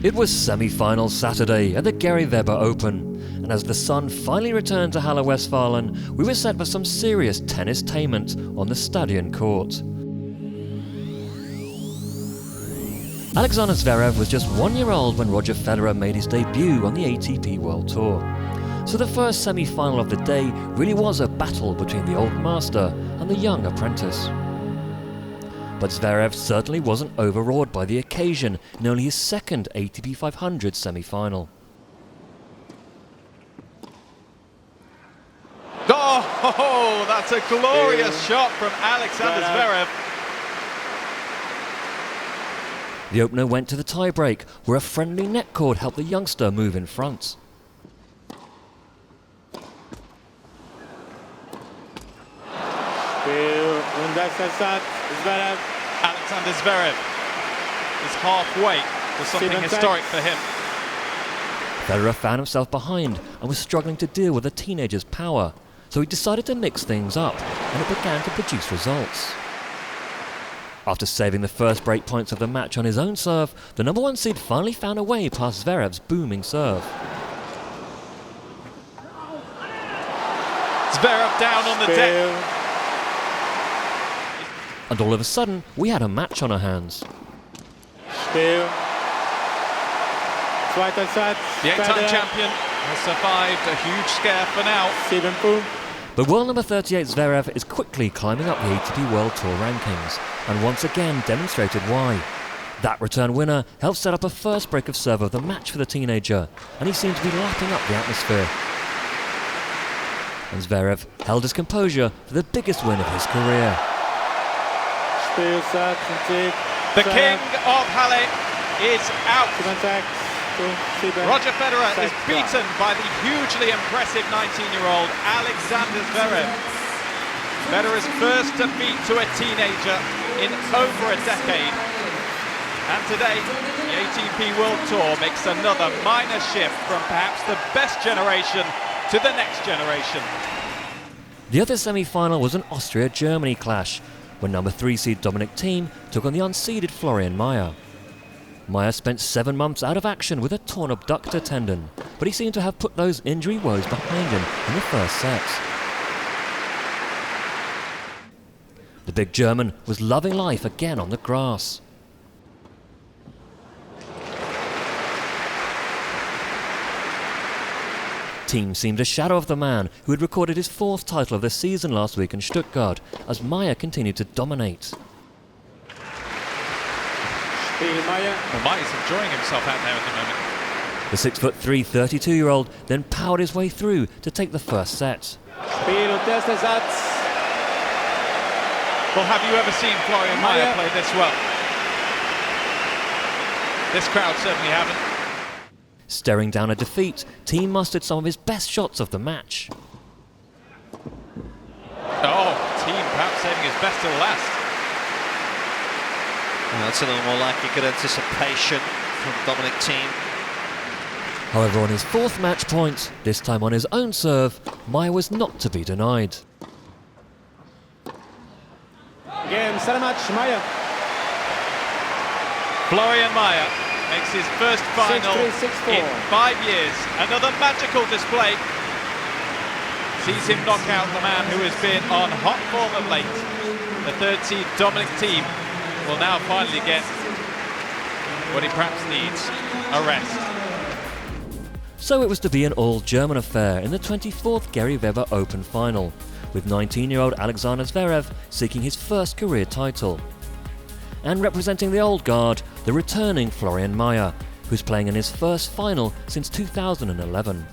It was semi-final Saturday at the Gary Weber Open, and as the sun finally returned to Halle, Westfalen, we were set for some serious tennis-tainment on the Stadion court. Alexander Zverev was just 1 year old when Roger Federer made his debut on the ATP World Tour. So the first semi-final of the day really was a battle between the old master and the young apprentice. But Zverev certainly wasn't overawed by the occasion in only his second ATP 500 semi-final. Oh, that's a glorious shot from Alexander Zverev. The opener went to the tie-break, where a friendly net cord helped the youngster move in front. Alexander Zverev is halfway to something historic for him. Federer found himself behind and was struggling to deal with the teenager's power, so he decided to mix things up, and it began to produce results. After saving the first break points of the match on his own serve, the number one seed finally found a way past Zverev's booming serve. Zverev down on the deck. And all of a sudden, we had a match on our hands. The eight-time champion has survived a huge scare for now. But world number 38 Zverev is quickly climbing up the ATP World Tour rankings, and once again demonstrated why. That return winner helped set up a first break of serve of the match for the teenager, and he seemed to be lapping up the atmosphere. And Zverev held his composure for the biggest win of his career. The king of Halle is out. Roger Federer is beaten by the hugely impressive 19-year-old Alexander Zverev. Federer's first defeat to a teenager in over a decade. And today, the ATP World Tour makes another minor shift from perhaps the best generation to the next generation. The other semi-final was an Austria-Germany clash, when number 3 seed Dominic Thiem took on the unseeded Florian. Maier spent 7 months out of action with a torn abductor tendon, but he seemed to have put those injury woes behind him in the first set. The big German was loving life again on the grass. Thiem seemed a shadow of the man who had recorded his 4th title of the season last week in Stuttgart, as Maier continued to dominate. Maier's enjoying himself out there at the moment. The 6'3", 32-year-old then powered his way through to take the first set. Well, have you ever seen Florian Maier play this well? This crowd certainly haven't. Staring down a defeat, Thiem mustered some of his best shots of the match. Oh, Thiem perhaps saving his best till last. Well, that's a little more like a good anticipation from Dominic Thiem. However, on his 4th match point, this time on his own serve, Maier was not to be denied. Game, set a match, Maier. Florian Maier makes his first final 6-3, 6-4. in 5 years. Another magical display. Sees him knock out the man who has been on hot form of late. The 3rd seed Dominic Thiem will now finally get what he perhaps needs, a rest. So it was to be an all-German affair in the 24th Gary Weber Open final, with 19-year-old Alexander Zverev seeking his first career title. And representing the old guard, the returning Florian Maier, who's playing in his first final since 2011.